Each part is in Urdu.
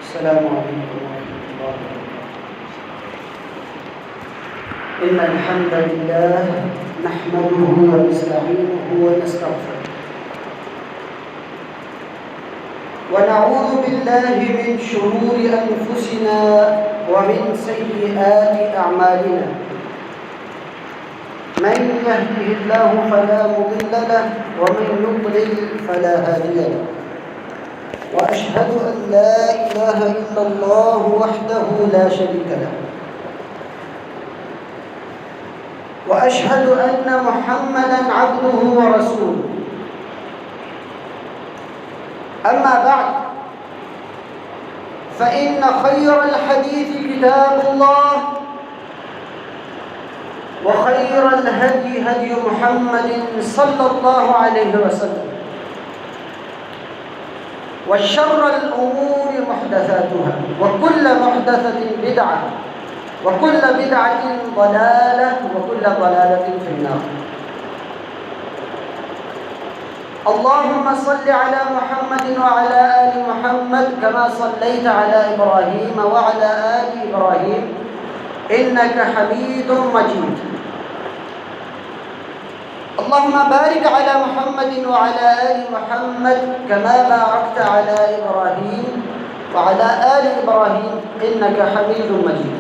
السلام عليكم ورحمة الله وبركاته. إن الحمد لله نحمده ونستعينه ونستغفره ونعوذ بالله من شرور أنفسنا ومن سيئات أعمالنا. من يهده الله فلا مضل له ومن يضلل فلا هادي له. وأشهد أن لا إله إلا الله وحده لا شريك له. وأشهد أن محمدًا عبده ورسوله. أما بعد، فإن خير الحديث كتاب الله، وخير الهدي هدي محمد صلى الله عليه وسلم، وشر الأمور محدثاتها، وكل محدثة بدعة، وكل بدعة ضلالة، وكل ضلالة في النار. اللهم صل على محمد وعلى آل محمد كما صليت على إبراهيم وعلى آل إبراهيم إنك حميد مجيد. اللهم بارك على محمد وعلى آل محمد كما باركت على إبراهيم وعلى آل إبراهيم إنك حميد مجيد.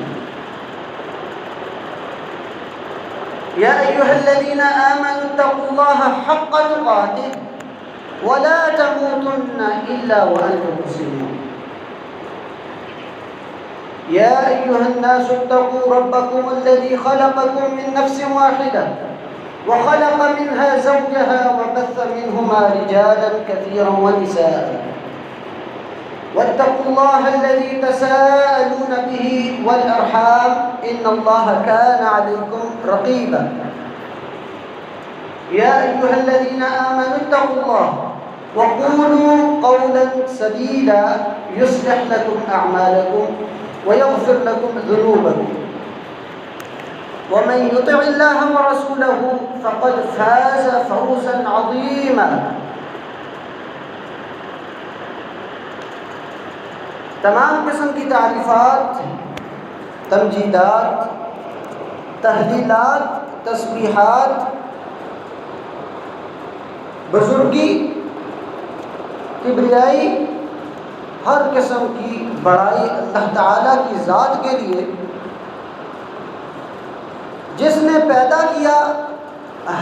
يا أيها الذين آمنوا اتقوا الله حق تقاته ولا تموتن إلا وأنتم مسلمون. يا أيها الناس اتقوا ربكم الذي خلقكم من نفس واحدة وخلق منها زوجها وبث منهما رجالا كثيرا ونساء. واتقوا الله الذي تساءلون به والأرحام إن الله كان عليكم رقيبا. يا أيها الذين آمنوا اتقوا الله وقولوا قولا سديدا يصلح لكم أعمالكم ويغفر لكم ذنوبكم، ومن يطع الله ورسوله فقد فاز فوزا عظيما. تمام قسم کی تعریفات، تمجیدات، تحلیلات، تسبیحات، بزرگی، کبریائی، ہر قسم کی بڑائی اللہ تعالیٰ کی ذات کے لیے، جس نے پیدا کیا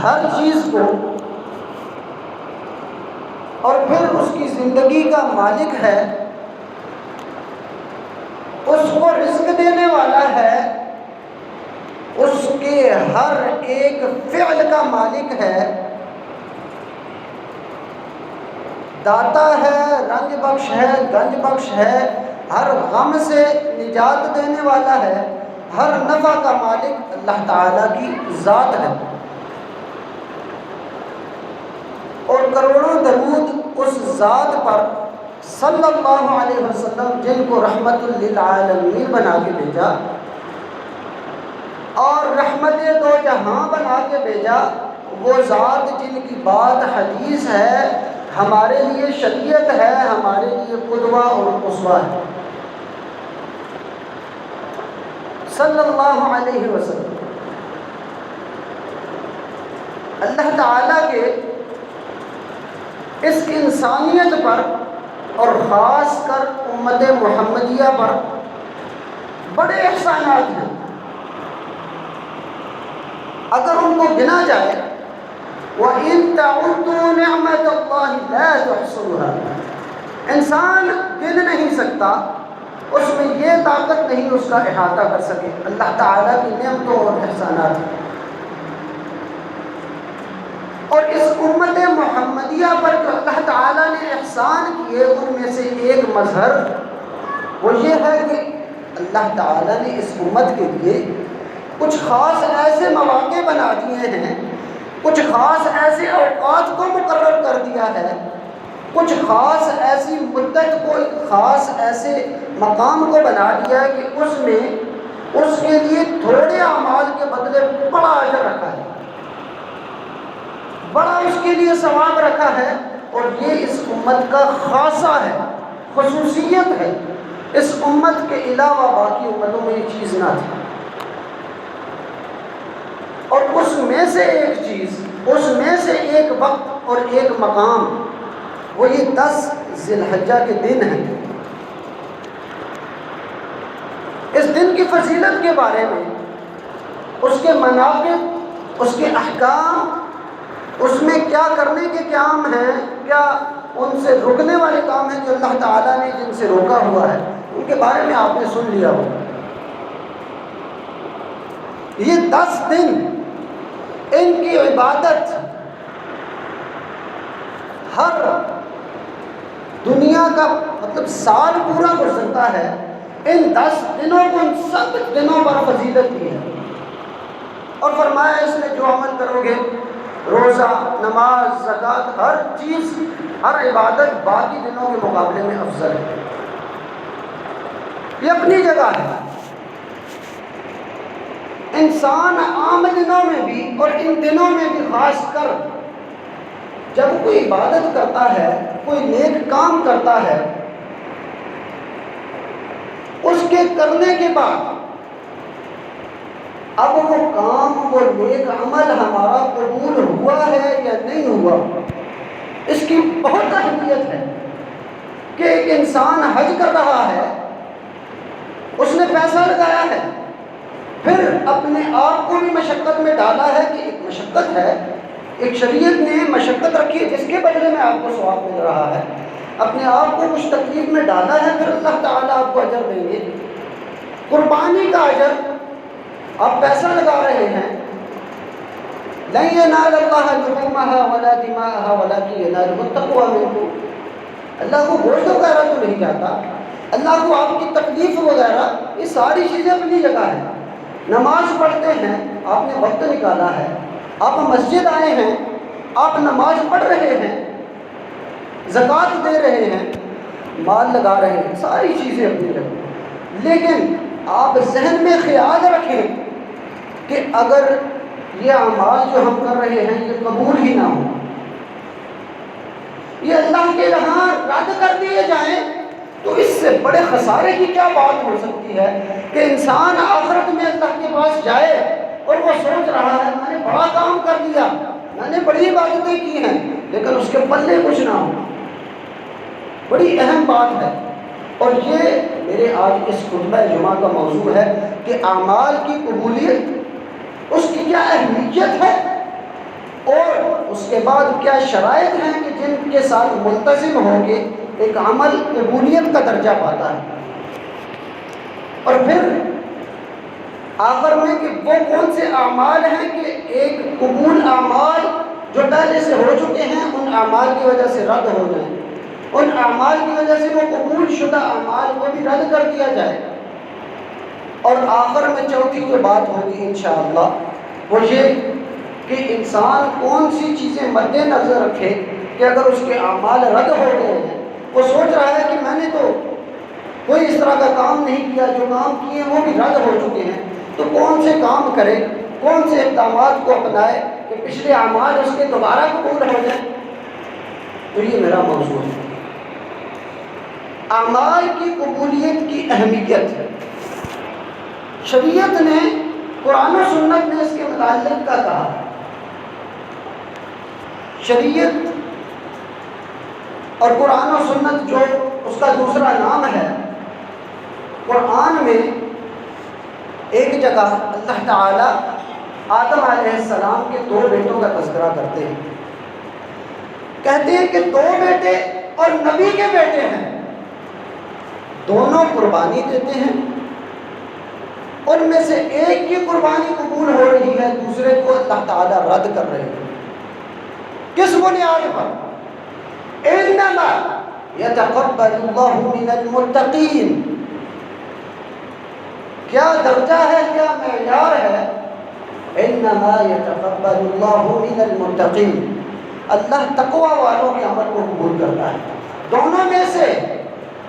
ہر چیز کو اور پھر اس کی زندگی کا مالک ہے، اس کو رزق دینے والا ہے، اس کے ہر ایک فعل کا مالک ہے، داتا ہے، رنج بخش ہے، گنج بخش ہے، ہر غم سے نجات دینے والا ہے، ہر نفع کا مالک اللہ تعالیٰ کی ذات ہے. اور کروڑوں درود اس ذات پر صلی اللہ علیہ وسلم جن کو رحمت للعالمین بنا کے بھیجا اور رحمت دو جہاں بنا کے بھیجا، وہ ذات جن کی بات حدیث ہے، ہمارے لیے شریعت ہے، ہمارے لیے قدوہ اور اسوہ ہے. صلی اللہ علیہ وسلم اللہ تعالیٰ کے اس انسانیت پر اور خاص کر امت محمدیہ پر بڑے احسانات ہیں. اگر ان کو گنا جائے، وَإِن تَعُدُّوا نِعْمَةَ اللَّهِ لَا تُحْصُوهَا، انسان گن نہیں سکتا، اس میں یہ طاقت نہیں اس کا احاطہ کر سکے. اللہ تعالیٰ کی نعمتوں اور احسانات ہیں. اور اس امت محمدیہ پر جو اللہ تعالیٰ نے احسان کیے، ان میں سے ایک مظہر وہ یہ ہے کہ اللہ تعالیٰ نے اس امت کے لیے کچھ خاص ایسے مواقع بنا دیے ہیں، کچھ خاص ایسے اوقات کو مقرر کر دیا ہے، کچھ خاص ایسی مدت کو، خاص ایسے مقام کو بنا دیا ہے کہ اس میں اس کے لیے تھوڑے اعمال کے بدلے بڑا اجر رکھا ہے، بڑا اس کے لیے ثواب رکھا ہے. اور یہ اس امت کا خاصہ ہے، خصوصیت ہے. اس امت کے علاوہ باقی امتوں میں یہ چیز نہ تھی، اور اس میں سے ایک چیز، اس میں سے ایک وقت اور ایک مقام، وہ یہ 10 ذی الحجہ کے دن ہیں۔ اس دن کی فضیلت کے بارے میں، اس کے مناقب، اس کے احکام، اس میں کیا کرنے کے کام ہیں، کیا ان سے رکنے والے کام ہیں جو اللہ تعالیٰ نے جن سے روکا ہوا ہے، ان کے بارے میں آپ نے سن لیا ہوگا۔ یہ 10 دن ان کی عبادت ہر دنیا کا مطلب سال پورا گزرتا ہے، ان 10 دنوں کو ان سب دنوں پر فضیلت دی ہے، اور فرمایا اس میں جو عمل کرو گے، روزہ، نماز، زکوٰۃ، ہر چیز، ہر عبادت باقی دنوں کے مقابلے میں افضل ہے۔ یہ اپنی جگہ ہے۔ انسان عام دنوں میں بھی اور ان دنوں میں بھی خاص کر جب کوئی عبادت کرتا ہے، کوئی نیک کام کرتا ہے، اس کے کرنے کے بعد اب وہ کام، وہ نیک عمل ہمارا قبول ہوا ہے یا نہیں ہوا، اس کی بہت اہمیت ہے۔ کہ ایک انسان حج کر رہا ہے، اس نے پیسہ لگایا ہے، پھر اپنے آپ کو بھی مشقت میں ڈالا ہے کہ ایک مشقت ہے، ایک شریعت نے مشقت رکھی ہے جس کے بدلے میں آپ کو ثواب مل رہا ہے، اپنے آپ کو کچھ تکلیف میں ڈالا ہے، پھر اللہ تعالیٰ آپ کو اجر دیں گے، قربانی کا اجر۔ آپ پیسہ لگا رہے ہیں، لَن يَنَالَ اللَّهَ لُحُومَهَا وَلَا دِمَاءَهَا وَلَكِنْ يَنَالُهُ التَّقْوَىٰ مِنكُمْ۔ اللہ کو گوشت وغیرہ تو نہیں جاتا، اللہ کو آپ کی تکلیف وغیرہ، یہ ساری چیزیں اپنی جگہ ہیں۔ نماز پڑھتے ہیں، آپ نے وقت نکالا ہے، آپ مسجد آئے ہیں، آپ نماز پڑھ رہے ہیں، زکوٰۃ دے رہے ہیں، مال لگا رہے ہیں، ساری چیزیں اپنی جگہ۔ لیکن آپ ذہن میں خیال رکھیں کہ اگر یہ اعمال جو ہم کر رہے ہیں یہ قبول ہی نہ ہو، یہ اللہ کے یہاں رد کر دیے جائیں، تو اس سے بڑے خسارے کی کیا بات ہو سکتی ہے کہ انسان آخرت میں اللہ کے پاس جائے اور وہ سوچ رہا ہے میں نے بڑا کام کر دیا، میں نے بڑی عبادتیں کی ہیں، لیکن اس کے پلے کچھ نہ ہو۔ بڑی اہم بات ہے، اور یہ میرے آج اس خطبہ جمعہ کا موضوع ہے کہ اعمال کی قبولیت، اس کی کیا اہمیت ہے، اور اس کے بعد کیا شرائط ہیں کہ جن کے ساتھ ملتزم ہو کے ایک عمل قبولیت کا درجہ پاتا ہے، اور پھر آخر میں کہ وہ کون سے اعمال ہیں کہ ایک قبول اعمال جو پہلے سے ہو چکے ہیں ان اعمال کی وجہ سے رد ہو جائیں، ان اعمال کی وجہ سے وہ قبول شدہ اعمال کو بھی رد کر دیا جائے۔ اور آخر میں چوتھی جو بات ہوگی انشاءاللہ وہ یہ کہ انسان کون سی چیزیں مد نظر رکھے کہ اگر اس کے اعمال رد ہو گئے ہیں، وہ سوچ رہا ہے کہ میں نے تو کوئی اس طرح کا کام نہیں کیا، جو کام کیے وہ بھی رد ہو چکے ہیں، تو کون سے کام کرے، کون سے اقدامات کو اپنائے کہ پچھلے اعمال اس کے دوبارہ قبول ہو جائیں۔ تو یہ میرا موضوع ہے، اعمال کی قبولیت کی اہمیت ہے۔ شریعت نے، قرآن و سنت نے اس کے متعلق کا کہا۔ شریعت اور قرآن و سنت جو اس کا دوسرا نام ہے، قرآن میں ایک جگہ اللہ تعالیٰ آدم علیہ السلام کے 2 بیٹوں کا تذکرہ کرتے ہیں، کہتے ہیں کہ 2 بیٹے اور نبی کے بیٹے ہیں، دونوں قربانی دیتے ہیں، ان میں سے ایک کی قربانی قبول ہو رہی ہے، دوسرے کو اللہ تعالیٰ رد کر رہے ہیں۔ کس بنیاد پر؟ انما یتقبل اللہ من المتقین۔ کیا درجہ ہے، کیا معیار ہے؟ انما یتقبل اللہ من المتقین، اللہ تقوی والوں کے عمل کو قبول کرتا ہے۔ دونوں میں سے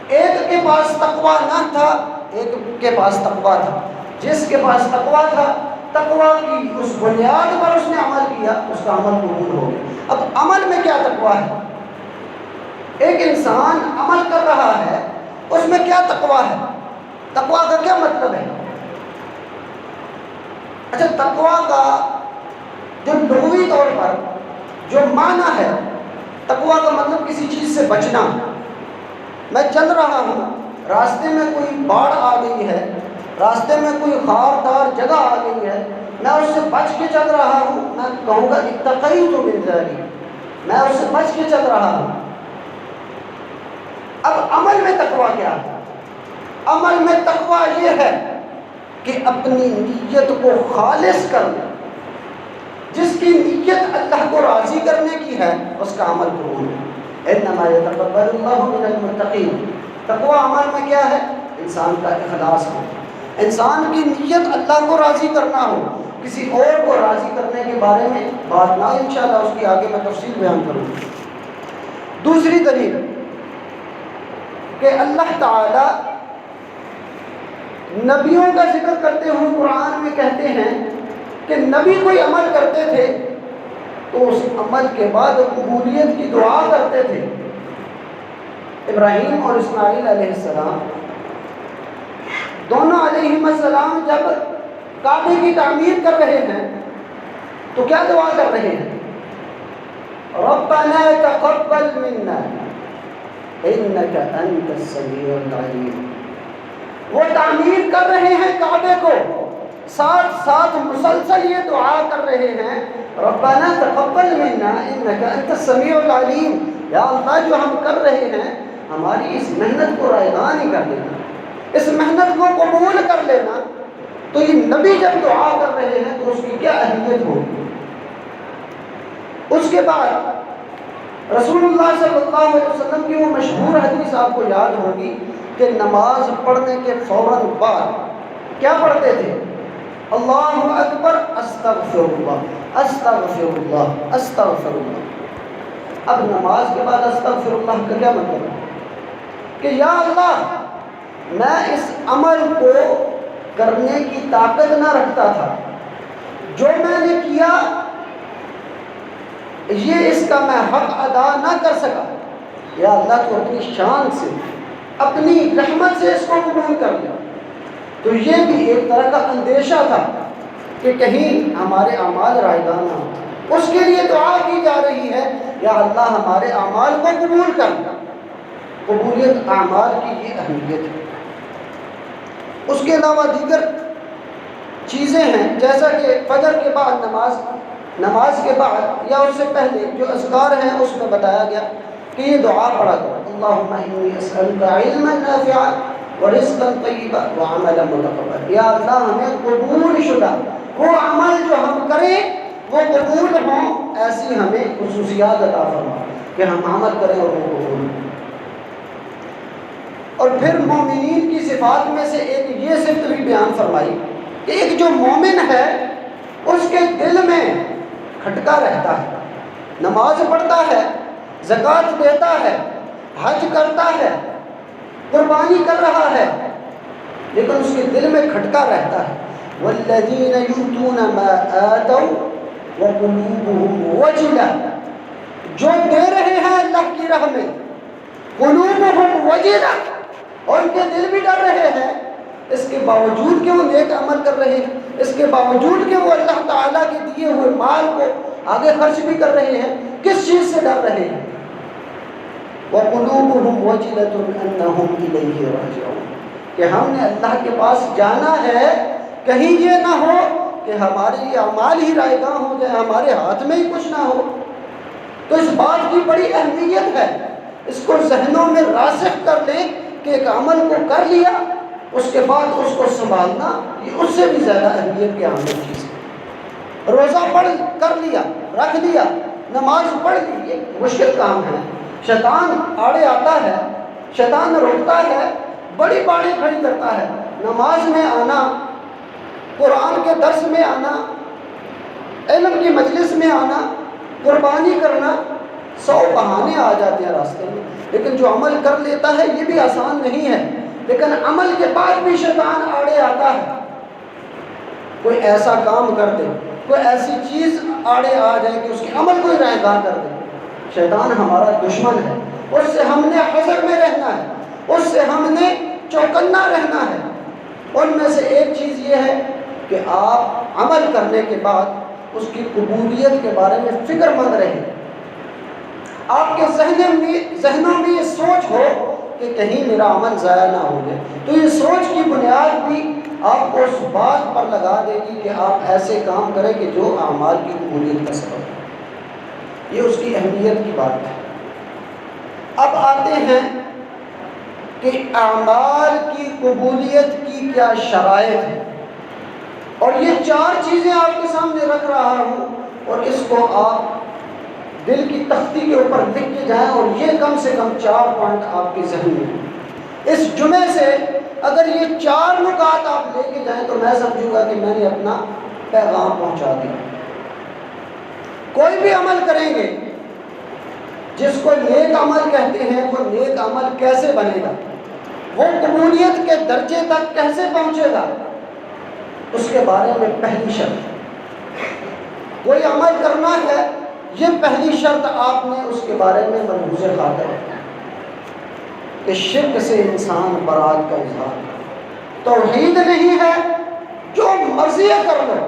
ایک کے پاس تقوی نہ تھا، ایک کے پاس تقوی تھا، جس کے پاس تقوی تھا، تقوی کی اس بنیاد پر اس نے عمل کیا، اس کا عمل قبول ہو گیا۔ اب عمل میں کیا تقوی ہے؟ ایک انسان عمل کر رہا ہے اس میں کیا تقویٰ ہے؟ تقویٰ کا کیا مطلب ہے؟ اچھا، تقویٰ کا جو لغوی طور پر جو معنی ہے، تقویٰ کا مطلب کسی چیز سے بچنا۔ میں چل رہا ہوں، راستے میں کوئی باڑھ آ گئی ہے، راستے میں کوئی خاردار جگہ آ گئی ہے، میں اس سے بچ کے چل رہا ہوں، میں کہوں گا اتقیت من ذلک، میں اس سے بچ کے چل رہا ہوں۔ اب عمل میں تقویٰ کیا ہے؟ عمل میں تقویٰ یہ ہے کہ اپنی نیت کو خالص کر لیں۔ جس کی نیت اللہ کو راضی کرنے کی ہے اس کا عمل قبول ہے۔ انما یتقبل اللہ من المتقین۔ تقویٰ عمل میں کیا ہے؟ انسان کا اخلاص ہو، انسان کی نیت اللہ کو راضی کرنا ہو، کسی اور کو راضی کرنے کے بارے میں بات نہ، انشاءاللہ اس کی آگے میں تفصیل بیان کروں گا۔ دوسری دلیل کہ اللہ تعالی نبیوں کا ذکر کرتے ہوئے قرآن میں کہتے ہیں کہ نبی کوئی عمل کرتے تھے تو اس عمل کے بعد قبولیت کی دعا کرتے تھے۔ ابراہیم اور اسماعیل علیہ السلام دونوں علیہم السلام جب کعبے کی تعمیر کر رہے ہیں تو کیا دعا کر رہے ہیں؟ ربنا تقبل منا انک انت السمیع العلیم۔ وہ تعمیر کر رہے ہیں کعبے کو، ساتھ ساتھ مسلسل یہ دعا کر رہے ہیں ربنا تقبل منا انک انت السمیع العلیم، یا اللہ جو ہم کر رہے ہیں ہماری اس محنت کو رائگان ہی کر دینا، اس محنت کو قبول کر لینا۔ تو یہ نبی جب دعا کر رہے ہیں تو اس کی کیا اہمیت ہوگی۔ اس کے بعد رسول اللہ صلی اللہ علیہ وسلم کی وہ مشہور حدیث آپ کو یاد ہوگی کہ نماز پڑھنے کے فوراً بعد کیا پڑھتے تھے؟ اللہ اکبر استغفر اللہ استغفر اللہ استغفر اللہ۔ اب نماز کے بعد استغفر اللہ کا کیا مطلب ہے؟ کہ یا اللہ میں اس عمل کو کرنے کی طاقت نہ رکھتا تھا، جو میں نے کیا یہ اس کا میں حق ادا نہ کر سکا، یا اللہ تو اپنی شان سے اپنی رحمت سے اس کو قبول کر لیا۔ تو یہ بھی ایک طرح کا اندیشہ تھا کہ کہیں ہمارے اعمال رائگاں نہ ہوں، اس کے لیے دعا کی جا رہی ہے یا اللہ ہمارے اعمال کو قبول کر۔ قبولیت اعمال کی یہ اہمیت ہے۔ اس کے علاوہ دیگر چیزیں ہیں، جیسا کہ فجر کے بعد نماز کے بعد یا اس سے پہلے جو اذکار ہیں اس میں بتایا گیا کہ یہ دعا پڑھا کرو، اللہم انی اسألک علما نافعا ورزقا طیبا وعملا متقبلا۔ یا اللہ ہمیں قبول شدہ وہ عمل جو ہم کریں وہ قبول ہوں، ایسی ہمیں خصوصیات عطا فرما کہ ہم عمل کریں اور وہ قبول ہوں۔ اور پھر مومنین کی صفات میں سے ایک یہ صفت بھی بیان فرمائی کہ ایک جو مومن ہے اس کے دل میں کھٹکا رہتا ہے، نماز پڑھتا ہے، زکوٰۃ دیتا ہے، حج کرتا ہے، قربانی کر رہا ہے، لیکن اس کے دل میں کھٹکا رہتا ہے۔ والذین یؤتون ما آتوا وقلوبهم وجلہ، جو دے رہے ہیں اللہ کی راہ میں، قلوبهم وجلہ، اور ان کے دل بھی ڈر رہے ہیں، اس کے باوجود کہ وہ نیک عمل کر رہے ہیں، اس کے باوجود کہ وہ اللہ تعالیٰ کے دیے ہوئے مال کو آگے خرچ بھی کر رہے ہیں، کس چیز سے ڈر رہے ہیں؟ وَقُلُوبُهُمْ وَجِلَةٌ أَنَّهُمْ إِلَيْهِ رَاجِعُونَ، کہ ہم نے اللہ کے پاس جانا ہے، کہیں یہ نہ ہو کہ ہمارے یہ اعمال ہی رائگاں ہو جائیں، ہمارے ہاتھ میں ہی کچھ نہ ہو۔ تو اس بات کی بڑی اہمیت ہے، اس کو ذہنوں میں راسخ کر لیں کہ ایک عمل کو کر لیا اس کے بعد اس کو سنبھالنا یہ اس سے بھی زیادہ اہمیت کی عامل چیز ہے۔ روزہ پڑھ کر لیا، رکھ لیا، نماز پڑھ لی، یہ مشکل کام ہے، شیطان آڑے آتا ہے، شیطان روکتا ہے، بڑی باڑی کھڑی کرتا ہے۔ نماز میں آنا، قرآن کے درس میں آنا، علم کی مجلس میں آنا، قربانی کرنا، 100 بہانے آ جاتے ہیں راستے میں، لیکن جو عمل کر لیتا ہے یہ بھی آسان نہیں ہے، لیکن عمل کے بعد بھی شیطان آڑے آتا ہے۔ کوئی ایسا کام کر دے، کوئی ایسی چیز آڑے آ جائے کہ اس کے عمل کو ہی رائگاں کر دے۔ شیطان ہمارا دشمن ہے، اس سے ہم نے حذر میں رہنا ہے، اس سے ہم نے چوکنا رہنا ہے۔ ان میں سے ایک چیز یہ ہے کہ آپ عمل کرنے کے بعد اس کی قبولیت کے بارے میں فکر مند رہیں۔ آپ کے ذہنوں میں یہ سوچ ہو کہ کہیں میرا عمل ضائع نہ ہو جائے، تو یہ سوچ کی بنیاد بھی آپ کو اس بات پر لگا دے گی کہ آپ ایسے کام کریں کہ جو اعمال کی قبولیت کا سبب ہے۔ یہ اس کی اہمیت کی بات ہے۔ اب آتے ہیں کہ اعمال کی قبولیت کی کیا شرائط ہے، اور یہ 4 چیزیں آپ کے سامنے رکھ رہا ہوں، اور اس کو آپ دل کی تختی کے اوپر لکھ کے جائیں، اور یہ کم سے کم 4 پوائنٹ آپ کے ذہن میں ہیں۔ اس جمعے سے اگر یہ 4 نکات آپ لے کے جائیں تو میں سمجھوں گا کہ میں نے اپنا پیغام پہنچا دیا۔ کوئی بھی عمل کریں گے، جس کو نیک عمل کہتے ہیں، وہ نیک عمل کیسے بنے گا، وہ قبولیت کے درجے تک کیسے پہنچے گا، اس کے بارے میں پہلی شرط، کوئی عمل کرنا ہے، یہ پہلی شرط آپ نے اس کے بارے میں ملحوظ خاطر ہے کہ شرک سے انسان برات کا اظہار کرے۔ توحید نہیں ہے، جو مرضی کر لو،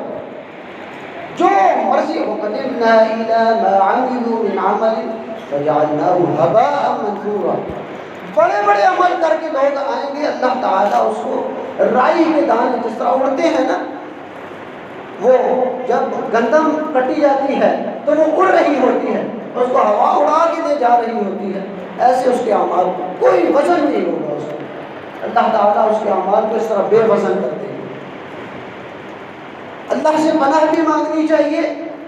جو مرضی وَقَدِمْنَا إِلَىٰ مَا عَمِلُوا مِنْ عَمَلٍ فَجَعَلْنَاهُ هَبَاءً مَنْثُورًا۔ بڑے بڑے عمل کر کے لوگ آئیں گے، اللہ تعالیٰ اس کو رائی کے دانے جس طرح اڑتے ہیں نا، وہ جب گندم کٹی جاتی ہے تو وہ اڑ رہی ہوتی ہے، اس کو ہوا اڑا کے لے جا رہی ہوتی ہے، ایسے اس کے اعمال کو کوئی وزن نہیں ہوگا اس کو۔ اللہ تعالیٰ اس کے اعمال کو اس طرح بے وزن کرتے ہیں۔ اللہ سے پناہ بھی مانگنی چاہیے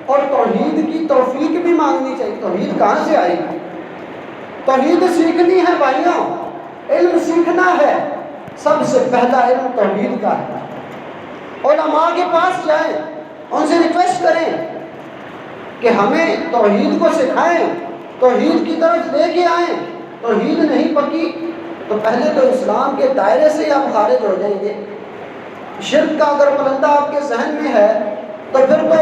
اور توحید کی توفیق بھی مانگنی چاہیے۔ توحید کہاں سے آئے گی؟ توحید سیکھنی ہے بھائیوں، علم سیکھنا ہے۔ سب سے پہلا علم توحید کا ہے۔ علماء کے پاس جائیں، ان سے ریکویسٹ کریں کہ ہمیں توحید کو سکھائیں، توحید کی طرف لے کے آئیں۔ توحید نہیں پکی تو پہلے تو اسلام کے دائرے سے ہی آپ خارج ہو جائیں گے۔ شرک کا اگر پلندہ آپ کے ذہن میں ہے تو پھر تو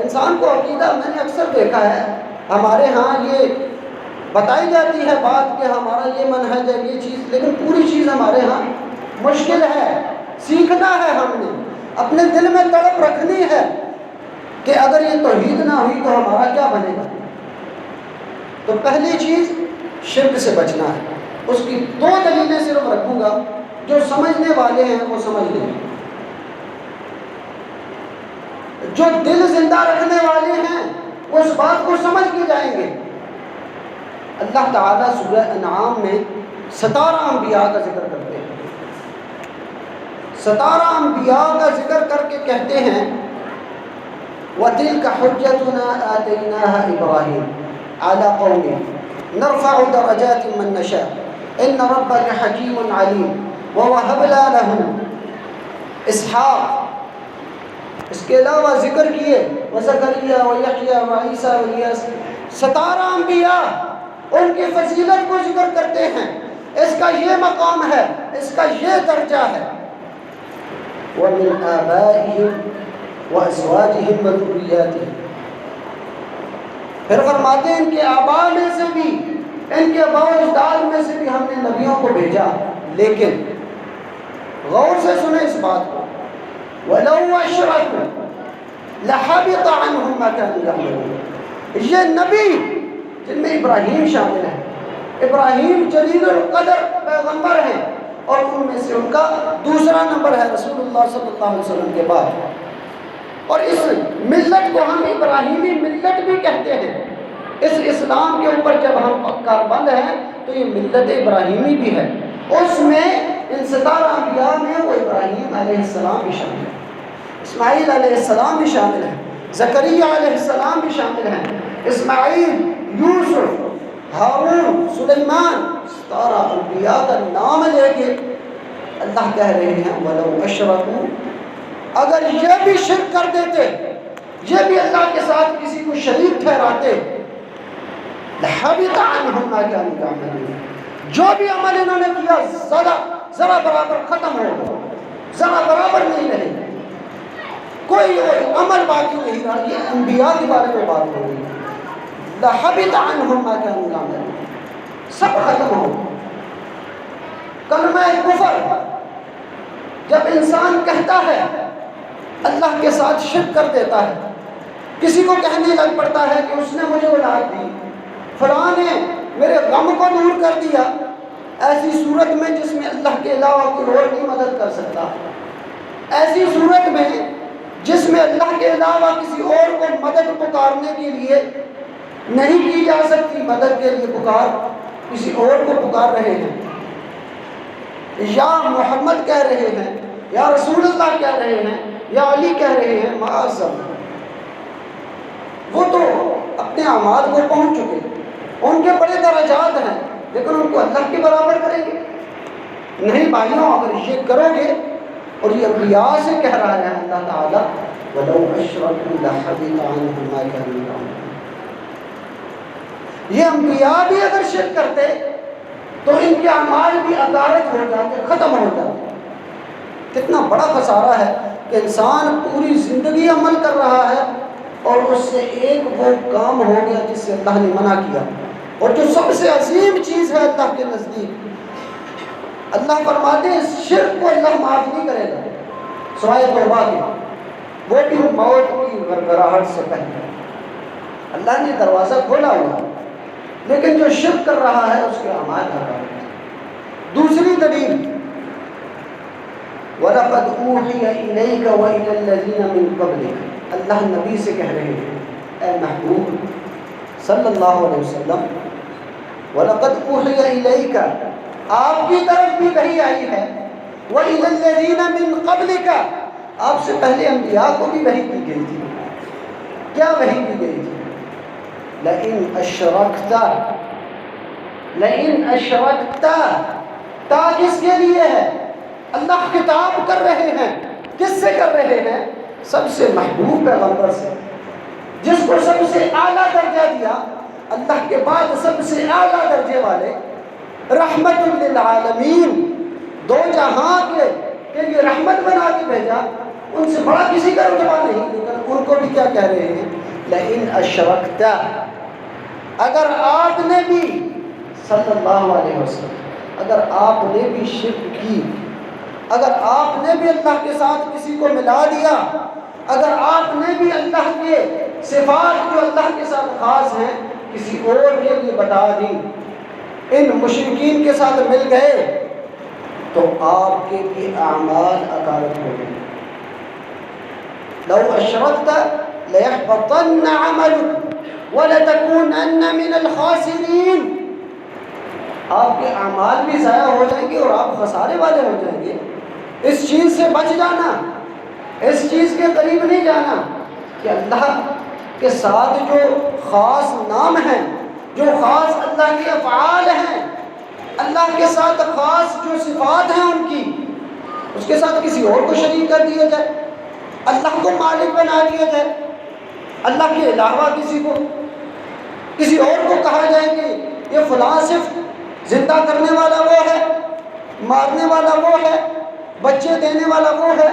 انسان کو عقیدہ، میں نے اکثر دیکھا ہے ہمارے ہاں یہ بتائی جاتی ہے بات کہ ہمارا یہ منہج ہے، یہ چیز، لیکن پوری چیز ہمارے ہاں مشکل ہے۔ سیکھنا ہے، ہم نے اپنے دل میں تڑپ رکھنی ہے کہ اگر یہ توحید نہ ہوئی تو ہمارا کیا بنے گا۔ تو پہلی چیز شرک سے بچنا ہے۔ اس کی 2 دلیلیں صرف رکھوں گا، جو سمجھنے والے ہیں وہ سمجھ لیں، جو دل زندہ رکھنے والے ہیں وہ اس بات کو سمجھ کے جائیں گے۔ اللہ تعالیٰ سورہ انعام میں 17 انبیاء کا ذکر کرتے ہیں۔ 17 انبیاء کا ذکر کر کے کہتے ہیں وَتِلْكَ حُجَّتُنَا آتَيْنَاهَا إِبْرَاهِيمَ عَلَىٰ قَوْمِهِ نَرْفَعُ دَرَجَاتٍ مَّن نَّشَاءُ إِنَّ رَبَّكَ حَكِيمٌ عَلِيمٌ وَوَهَبْنَا لَهُ إِسْحَاقَ۔ اس کے علاوہ ذکر کیے وزکریا ویحییٰ وعیسیٰ والیاس، 17 انبیاء، ان کی فضیلت کو ذکر کرتے ہیں، اس کا یہ مقام ہے، اس کا یہ درجہ ہے۔ وَمِنْ آبَائِهِمْ وَأَزْوَاجِهِمْ وَذُرِّيَّاتِهِمْ، پھر فرماتے ہیں ان کے آباء میں سے بھی، ان کے آباء و اجداد میں سے بھی ہم نے نبیوں کو بھیجا، لیکن غور سے سنیں اس بات کو، وَلَوْ أَشْرَكُوا لَحَبِطَ عَنْهُمْ مَا كَانُوا يَعْمَلُونَ۔ یہ نبی جن میں ابراہیم شامل ہے، ابراہیم جلیل القدر پیغمبر ہیں، اور ان میں سے ان کا دوسرا نمبر ہے رسول اللہ صلی اللہ علیہ وسلم کے بعد۔ اور اس ملت کو ہم ابراہیمی ملت بھی کہتے ہیں۔ اس اسلام کے اوپر جب ہم کاربند ہیں تو یہ ملت ابراہیمی بھی ہے۔ اس میں ان 17 انبیاء میں وہ ابراہیم علیہ السلام بھی شامل ہے، اسماعیل علیہ السلام بھی شامل ہیں، زکریا علیہ السلام بھی شامل ہیں، اسماعیل، یوسف، ہارون، سلیمان، 17 انبیاء کا نام لے کے اللہ کہہ رہے ہیں وَلَوْ أَشْرَكُوا، اگر یہ بھی شرک کر دیتے، یہ بھی اللہ کے ساتھ کسی کو شریک ٹھہراتے، لَحَبِطَ عَنْهُمْ مَا كَانُوا يَعْمَلُونَ، جو بھی عمل انہوں نے کیا ذرا برابر ختم ہو، ذرا برابر نہیں رہے، کوئی عمل باقی نہیں رہا۔ یہ انبیاء کے بارے میں بات ہو رہی ہے، لَحَبِطَ عَنْهُمْ مَا كَانُوا يَعْمَلُونَ، سب ختم ہو۔ کلمہ کفر جب انسان کہتا ہے اللہ کے ساتھ شرک کر دیتا ہے، کسی کو کہنے لگ پڑتا ہے کہ اس نے مجھے اولاد دی، فلاں نے میرے غم کو دور کر دیا، ایسی صورت میں جس میں اللہ کے علاوہ کوئی اور نہیں مدد کر سکتا، ایسی صورت میں جس میں اللہ کے علاوہ کسی اور کو مدد پکارنے کے لیے نہیں کی جا سکتی، مدد کے لیے پکار کسی اور کو پکار رہے ہیں، یا محمد کہہ رہے ہیں، یا رسول اللہ کہہ رہے ہیں، یا علی کہہ رہے ہیں، معاذ اللہ، وہ تو اپنے اعمال کو پہنچ چکے، ان کے بڑے درجات ہیں، لیکن ان کو اللہ کے برابر کریں گے؟ نہیں بھائیوں، اگر یہ کرو گے، اور یہ انبیاء سے کہہ رہا ہے اللہ تعالیٰ وَلَوْ أَشْرَكُوا لَحَبِطَ عَنْهُمْ مَا كَانُوا يَعْمَلُونَ، یہ انبیاء بھی اگر شرک کرتے تو ان کے اعمال بھی اکارت ہو جاتے، ختم ہو جاتے۔ کتنا بڑا خسارہ ہے کہ انسان پوری زندگی عمل کر رہا ہے اور اس سے ایک وہ کام ہو گیا جس سے اللہ نے منع کیا، اور جو سب سے عظیم چیز ہے اللہ کے نزدیک، اللہ فرماتے ہیں اس شرک کو اللہ معاف نہیں کرے گا سوائے توبہ کے، وہ بھی موت کی گھرگھراہٹ سے پہلے۔ اللہ نے دروازہ کھولا ہوا، لیکن جو شرک کر رہا ہے اس کے اعمال کر رہا ہے۔ دوسری دلیل، وَلَقَدْ أُوحِيَ إِلَيْكَ وَإِلَى الَّذِينَ مِن قَبْلِكَ، اللہ نبی سے کہہ رہے ہیں، اے محبوب صلی اللہ علیہ وسلم، وَلَقَدْ أُوحِيَ إِلَيْكَ، آپ کی طرف بھی وحی آئی ہے، وَإِلَى الَّذِينَ مِن قَبْلِكَ، آپ سے پہلے انبیاء کو بھی وحی کی گئی تھی۔ کیا وحی کی گئی تھی؟ لَإِنْ أَشْرَكْتَ، لَإِنْ أَشْرَكْتَ، تا کس کے لیے ہے؟ اللہ خطاب کر رہے ہیں، کس سے کر رہے ہیں؟ سب سے محبوب پیغمبر سے، جس کو سب سے اعلیٰ درجہ دیا، اللہ کے بعد سب سے اعلیٰ درجے والے، رحمت للعالمین، دو جہاں کے لیے رحمت بنا کے بھیجا، ان سے بڑا کسی کا رتبہ نہیں، لیکن ان کو بھی کیا کہہ رہے ہیں؟ لئن اشرکت، اگر آپ نے بھی صلی اللہ علیہ وسلم، اگر آپ نے بھی شرک کی، اگر آپ نے بھی اللہ کے ساتھ کسی کو ملا دیا، اگر آپ نے بھی اللہ کے صفات جو اللہ کے ساتھ خاص ہیں کسی اور کے لیے بتا دی، ان مشرکین کے ساتھ مل گئے، تو آپ کے بھی اعمال اکارت ہو گئے۔ لو اشرکت لیحبطن عملک ولتکونن من الخاسرین، آپ کے اعمال بھی ضائع ہو جائیں گے اور آپ خسارے والے ہو جائیں گے۔ اس چیز سے بچ جانا، اس چیز کے قریب نہیں جانا کہ اللہ کے ساتھ جو خاص نام ہیں، جو خاص اللہ کے افعال ہیں، اللہ کے ساتھ خاص جو صفات ہیں ان کی، اس کے ساتھ کسی اور کو شریک کر دیا جائے، اللہ کو مالک بنا دیا جائے، اللہ کے علاوہ کسی اور کو کہا جائے کہ یہ فلاں صرف زندہ کرنے والا وہ ہے، مارنے والا وہ ہے، بچے دینے والا وہ ہے۔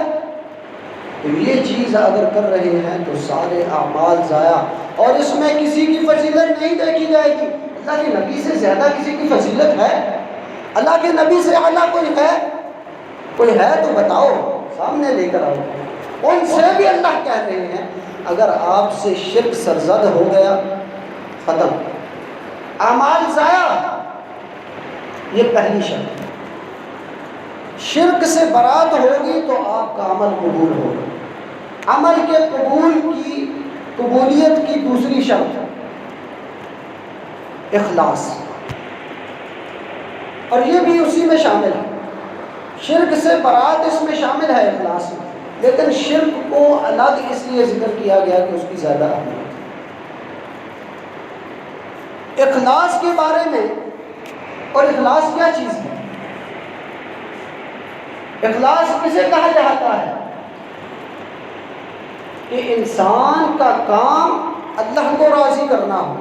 تو یہ چیز اگر کر رہے ہیں تو سارے اعمال ضائع، اور اس میں کسی کی فضیلت نہیں دیکھی جائے گی۔ اللہ کے نبی سے زیادہ کسی کی فضیلت ہے؟ اللہ کے نبی سے اعلیٰ کوئی ہے تو بتاؤ، سامنے لے کر آؤ۔ ان سے بھی اللہ کہہ رہے ہیں اگر آپ سے شرک سرزد ہو گیا، ختم، اعمال ضائع، یہ پہلی شرط۔ شرک سے برات ہوگی تو آپ کا عمل قبول ہوگا۔ عمل کے قبولیت کی دوسری شرط اخلاص، اور یہ بھی اسی میں شامل ہے، شرک سے برات اس میں شامل ہے، اخلاص میں، لیکن شرک کو الگ اس لیے ذکر کیا گیا کہ اس کی زیادہ اہمیت۔ اخلاص کے بارے میں، اور اخلاص کیا چیز ہے؟ اخلاص کسے کہا جاتا ہے؟ کہ انسان کا کام اللہ کو راضی کرنا ہو،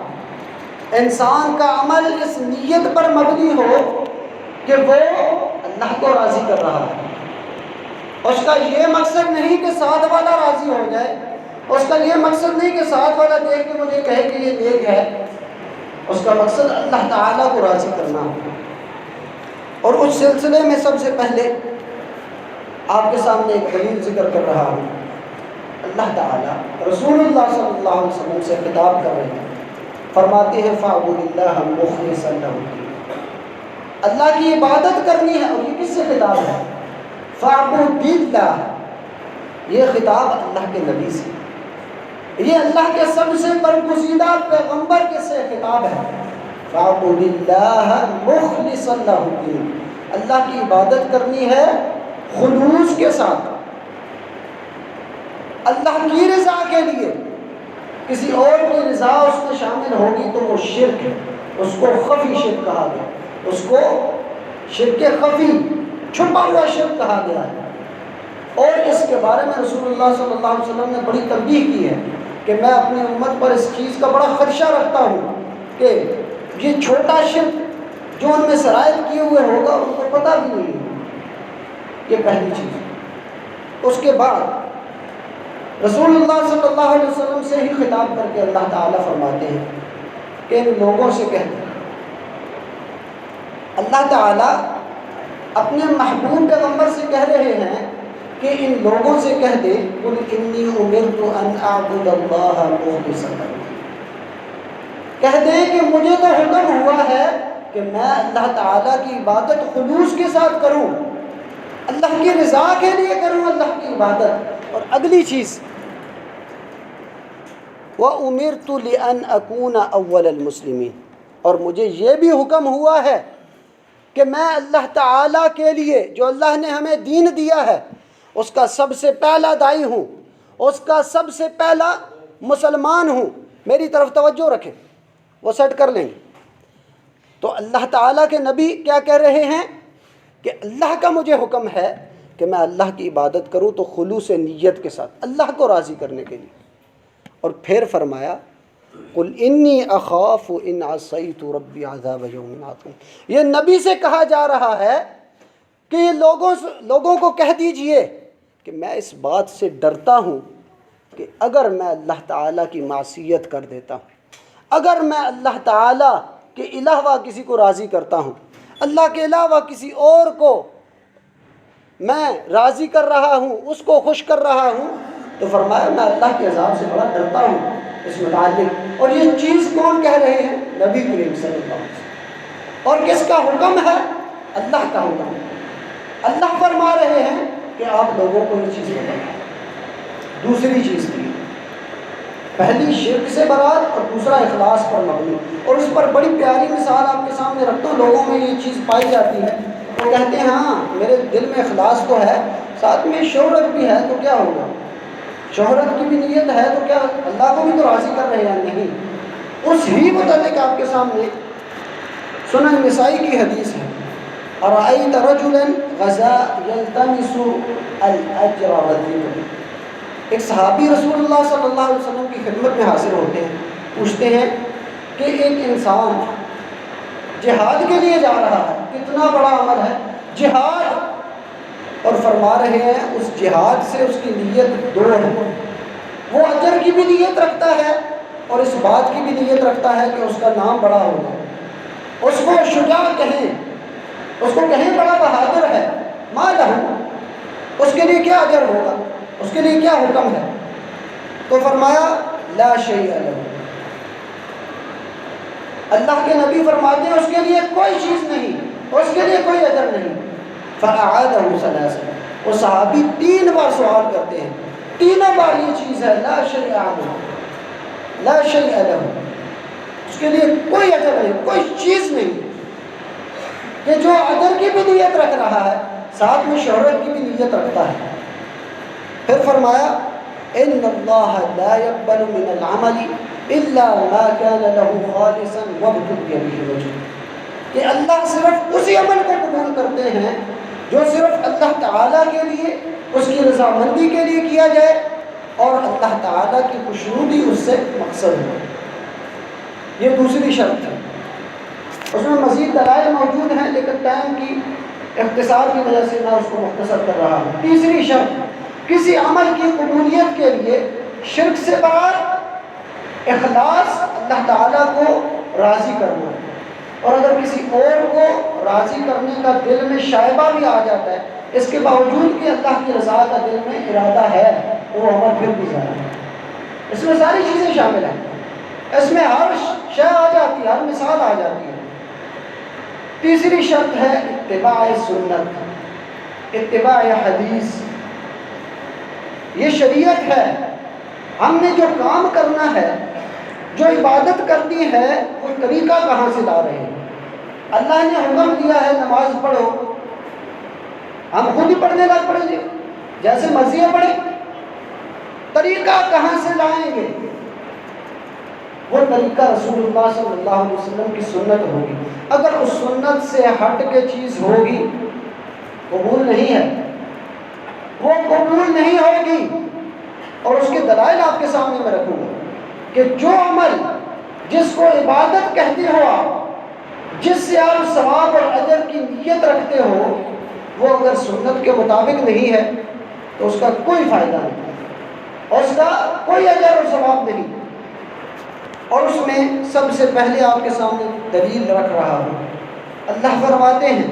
انسان کا عمل اس نیت پر مبنی ہو کہ وہ اللہ کو راضی کر رہا ہے، اس کا یہ مقصد نہیں کہ ساتھ والا راضی ہو جائے، اس کا یہ مقصد نہیں کہ ساتھ والا دیکھ کے مجھے کہے کہ یہ نیک ہے، اس کا مقصد اللہ تعالیٰ کو راضی کرنا ہو۔ اور اس سلسلے میں سب سے پہلے آپ کے سامنے ایک دلیل ذکر کر رہا ہوں۔ اللہ تعالیٰ رسول اللہ صلی اللہ علیہ وسلم سے خطاب کر رہے ہیں، فرماتے ہیں فَاعْبُدِ اللَّهَ مُخْلِصًا لَهُ الدِّينَ، اللہ کی عبادت کرنی ہے۔ اور یہ کس سے خطاب ہے؟ فَاعْبُدِ اللَّهَ، یہ خطاب اللہ کے نبی سے، یہ اللہ کے سب سے برگزیدہ پیغمبر کے سے خطاب ہے۔ فَاعْبُدِ اللَّهَ مُخْلِصًا لَهُ الدِّينَ، اللہ کی عبادت کرنی ہے خلوص کے ساتھ، اللہ کی رضا کے لیے۔ کسی اور کی رضا اس میں شامل ہوگی تو وہ شرک ہے، اس کو خفی شرک کہا گیا، اس کو شرک خفی، چھپا ہوا شرک کہا گیا ہے۔ اور اس کے بارے میں رسول اللہ صلی اللہ علیہ وسلم نے بڑی تنبیہ کی ہے کہ میں اپنی امت پر اس چیز کا بڑا خدشہ رکھتا ہوں کہ یہ چھوٹا شرک جو ان میں سرایت کیے ہوئے ہوگا ان کو پتہ بھی نہیں ہے۔ یہ پہلی چیز۔ اس کے بعد رسول اللہ صلی اللہ علیہ وسلم سے ہی خطاب کر کے اللہ تعالیٰ فرماتے ہیں کہ ان لوگوں سے کہہ دیں، اللہ تعالیٰ اپنے محبوب پیغمبر سے کہہ رہے ہیں کہ ان لوگوں سے کہہ دیں قُلْ إِنِّي أُمِرْتُ أَنْ أَعْبُدَ اللَّهَ مُخْلِصًا لَهُ الدِّينَ، کہہ دیں کہ مجھے تو حکم ہوا ہے کہ میں اللہ تعالیٰ کی عبادت خلوص کے ساتھ کروں، اللہ کی رضا کے لیے کروں اللہ کی عبادت۔ اور اگلی چیز وَأُمِرْتُ لِأَنْ أَكُونَ أَوَّلَ الْمُسْلِمِينَ، اور مجھے یہ بھی حکم ہوا ہے کہ میں اللہ تعالیٰ کے لیے جو اللہ نے ہمیں دین دیا ہے اس کا سب سے پہلا داعی ہوں، اس کا سب سے پہلا مسلمان ہوں۔ میری طرف توجہ رکھیں، وہ سیٹ کر لیں گے۔ تو اللہ تعالیٰ کے نبی کیا کہہ رہے ہیں کہ اللہ کا مجھے حکم ہے کہ میں اللہ کی عبادت کروں تو خلوص نیت کے ساتھ، اللہ کو راضی کرنے کے لیے۔ اور پھر فرمایا قُلْ إِنِّي أَخَافُ إِنْ عَصَيْتُ رَبِّي عَذَابَ يَوْمٍ عَظِيمٍ، یہ نبی سے کہا جا رہا ہے کہ یہ لوگوں کو کہہ دیجئے کہ میں اس بات سے ڈرتا ہوں کہ اگر میں اللہ تعالیٰ کی معصیت کر دیتا ہوں، اگر میں اللہ تعالیٰ کے علاوہ کسی کو راضی کرتا ہوں، اللہ کے علاوہ کسی اور کو میں راضی کر رہا ہوں، اس کو خوش کر رہا ہوں، تو فرمایا میں اللہ کے عذاب سے بڑا ڈرتا ہوں اس متعلق۔ اور یہ چیز کون کہہ رہے ہیں؟ نبی کریم صلی اللہ علیہ وسلم۔ اور کس کا حکم ہے؟ اللہ کا حکم ہے۔ اللہ فرما رہے ہیں کہ آپ لوگوں کو یہ چیز بتائیں۔ دوسری چیز تھی، پہلی شرک سے برات اور دوسرا اخلاص پر مبنی۔ اور اس پر بڑی پیاری مثال آپ کے سامنے رکھتا ہوں، لوگوں میں یہ چیز پائی جاتی ہے، وہ کہتے ہیں ہاں میرے دل میں اخلاص تو ہے، ساتھ میں شہرت بھی ہے، تو کیا ہوگا؟ شہرت کی بھی نیت ہے تو کیا اللہ کو بھی تو راضی کر رہے ہیں؟ نہیں۔ اس ہی متعلق آپ کے سامنے سنن نسائی کی حدیث ہے، أَرَأَيْتَ رَجُلًا غَزَا يَلْتَمِسُ الْأَجْرَ وَالذِّكْرَ، ایک صحابی رسول اللہ صلی اللہ علیہ وسلم کی خدمت میں حاضر ہوتے ہیں، پوچھتے ہیں کہ ایک انسان جہاد کے لیے جا رہا ہے، کتنا بڑا عمل ہے جہاد، اور فرما رہے ہیں اس جہاد سے اس کی نیت دو ہے، وہ اجر کی بھی نیت رکھتا ہے اور اس بات کی بھی نیت رکھتا ہے کہ اس کا نام بڑا ہوگا، اس کو شجاع کہیں، اس کو کہیں بڑا بہادر ہے، ما لہو، اس کے لیے کیا اجر ہوگا، اس کے لیے کیا حکم ہے؟ تو فرمایا لا شیء لہ، اللہ کے نبی فرماتے ہیں اس کے لیے کوئی چیز نہیں، اس کے لیے کوئی اجر نہیں۔ فأعادہ ثلاثا، وہ صحابی 3 بار سوال کرتے ہیں، تینوں بار یہ چیز ہے لا شیء لہ، لا شیء لہ، اس کے لیے کوئی اجر نہیں، کوئی چیز نہیں، کہ جو اجر کی بھی نیت رکھ رہا ہے ساتھ میں شہرت کی بھی نیت رکھتا ہے۔ پھر فرمایا ان اللہ لا يقبل من العمل الا ما كان له خالصا وابتغي به وجهه، کہ اللہ صرف اسی عمل کو قبول کرتے ہیں جو صرف اللہ تعالیٰ کے لیے، اس کی رضامندی کے لیے کیا جائے اور اللہ تعالیٰ کی خوشنودی اس سے مقصد ہے۔ یہ دوسری شرط ہے، اس میں مزید دلائل موجود ہیں لیکن ٹائم کی اختصار کی وجہ سے میں اس کو مختصر کر رہا ہوں۔ تیسری شرط، کسی عمل کی قبولیت کے لیے شرک سے برات، اخلاص، اللہ تعالیٰ کو راضی کرنا۔ اور اگر کسی اور کو راضی کرنے کا دل میں شائبہ بھی آ جاتا ہے، اس کے باوجود کہ اللہ کی رضا کا دل میں ارادہ ہے، تو وہ عمل پھر بھی ضائع ہے۔ اس میں ساری چیزیں شامل ہیں، اس میں ہر شے آ جاتی ہے، ہر مثال آ جاتی ہے۔ تیسری شرط ہے اتباع سنت، اتباع حدیث۔ یہ شریعت ہے، ہم نے جو کام کرنا ہے، جو عبادت کرنی ہے، وہ طریقہ کہاں سے لا رہے ہیں؟ اللہ نے حکم دیا ہے نماز پڑھو، ہم خود ہی پڑھنے لگ پڑیں گے جیسے مرضی پڑھیں؟ طریقہ کہاں سے لائیں گے؟ وہ طریقہ رسول اللہ صلی اللہ علیہ وسلم کی سنت ہوگی۔ اگر اس سنت سے ہٹ کے چیز ہوگی، قبول نہیں ہے، وہ قبول نہیں ہوگی۔ اور اس کے دلائل آپ کے سامنے میں رکھوں گا کہ جو عمل، جس کو عبادت کہتے ہو آپ، جس سے آپ ثواب اور اجر کی نیت رکھتے ہو، وہ اگر سنت کے مطابق نہیں ہے تو اس کا کوئی فائدہ نہیں، اور اس کا کوئی اجر اور ثواب نہیں۔ اور اس میں سب سے پہلے آپ کے سامنے دلیل رکھ رہا ہوں۔ اللہ فرماتے ہیں